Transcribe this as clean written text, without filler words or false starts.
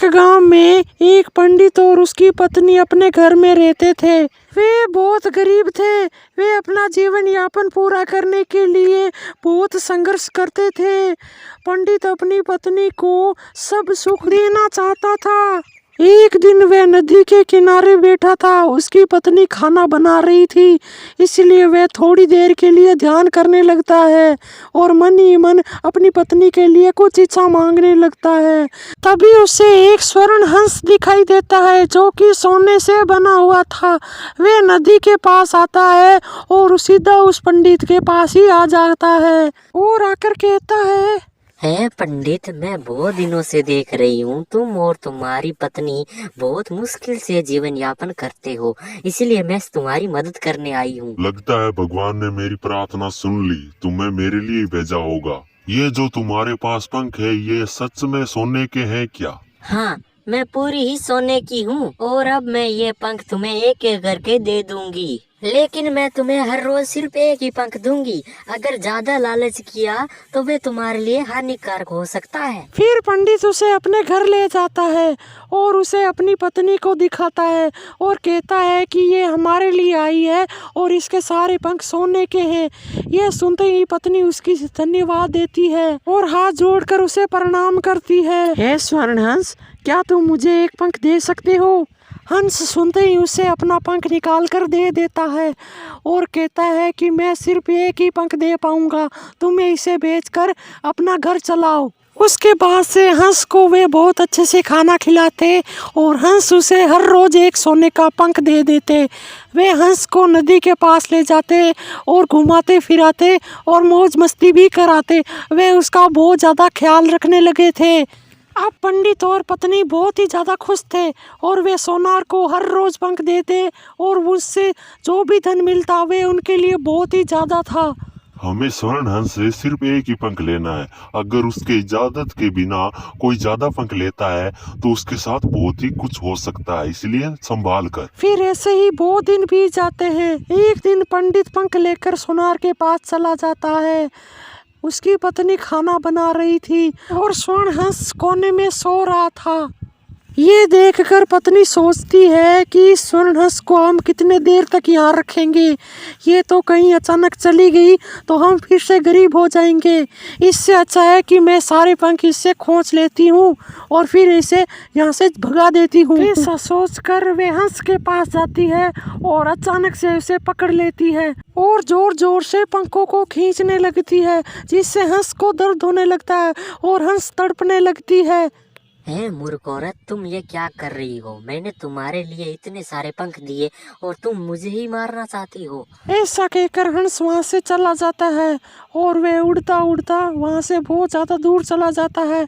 एक गांव में एक पंडित और उसकी पत्नी अपने घर में रहते थे। वे बहुत गरीब थे। वे अपना जीवन यापन पूरा करने के लिए बहुत संघर्ष करते थे। पंडित अपनी पत्नी को सब सुख देना चाहता था। एक दिन वह नदी के किनारे बैठा था। उसकी पत्नी खाना बना रही थी, इसलिए वह थोड़ी देर के लिए ध्यान करने लगता है और मन ही मन अपनी पत्नी के लिए कुछ इच्छा मांगने लगता है। तभी उसे एक स्वर्ण हंस दिखाई देता है जो कि सोने से बना हुआ था। वह नदी के पास आता है और सीधा उस पंडित के पास ही आ जाता है और आकर कहता है, पंडित, मैं बहुत दिनों से देख रही हूँ तुम और तुम्हारी पत्नी बहुत मुश्किल से जीवन यापन करते हो, इसलिए मैं तुम्हारी मदद करने आई हूँ। लगता है भगवान ने मेरी प्रार्थना सुन ली। तुम्हें मेरे लिए भेजा होगा। ये जो तुम्हारे पास पंख है, ये सच में सोने के हैं क्या? हाँ, मैं पूरी ही सोने की हूँ और अब मैं ये पंख तुम्हें एक एक करके दे दूंगी, लेकिन मैं तुम्हें हर रोज सिर्फ एक ही पंख दूंगी। अगर ज्यादा लालच किया तो वे तुम्हारे लिए हानिकारक हो सकता है। फिर पंडित उसे अपने घर ले जाता है और उसे अपनी पत्नी को दिखाता है और कहता है कि ये हमारे लिए आई है और इसके सारे पंख सोने के हैं। यह सुनते ही पत्नी उसकी धन्यवाद देती है और हाथ जोड़कर उसे प्रणाम करती है। हे स्वर्णहंस, क्या तुम मुझे एक पंख दे सकते हो? हंस सुनते ही उसे अपना पंख निकाल कर दे देता है और कहता है कि मैं सिर्फ एक ही पंख दे पाऊंगा, तुम्हें इसे बेचकर अपना घर चलाओ। उसके बाद से हंस को वे बहुत अच्छे से खाना खिलाते और हंस उसे हर रोज एक सोने का पंख दे देते। वे हंस को नदी के पास ले जाते और घुमाते फिराते और मौज मस्ती भी कराते। वे उसका बहुत ज़्यादा ख्याल रखने लगे थे। अब पंडित और पत्नी बहुत ही ज़्यादा खुश थे और वे सोनार को हर रोज पंख देते और उससे जो भी धन मिलता वे उनके लिए बहुत ही ज़्यादा था। हमें स्वर्ण हंस से सिर्फ एक ही पंख लेना है। अगर उसके इजाजत के बिना कोई ज्यादा पंख लेता है तो उसके साथ बहुत ही कुछ हो सकता है, इसलिए संभाल कर। फिर ऐसे ही बहुत दिन बीत जाते हैं। एक दिन पंडित पंख लेकर सोनार के पास चला जाता है। उसकी पत्नी खाना बना रही थी और स्वर्ण हंस कोने में सो रहा था। ये देखकर पत्नी सोचती है कि स्वर्ण हंस को हम कितने देर तक यहाँ रखेंगे, ये तो कहीं अचानक चली गई तो हम फिर से गरीब हो जाएंगे। इससे अच्छा है कि मैं सारे पंख इससे खींच लेती हूँ और फिर इसे यहाँ से भगा देती हूँ। ऐसा सोचकर वे हंस के पास जाती है और अचानक से उसे पकड़ लेती है और जोर जोर से पंखों को खींचने लगती है, जिससे हंस को दर्द होने लगता है और हंस तड़पने लगती है। मूर्ख औरत, तुम ये क्या कर रही हो? मैंने तुम्हारे लिए इतने सारे पंख दिए और तुम मुझे ही मारना चाहती हो। ऐसा कहकर हंस वहाँ से चला जाता है और वह उड़ता उड़ता वहाँ से बहुत ज्यादा दूर चला जाता है।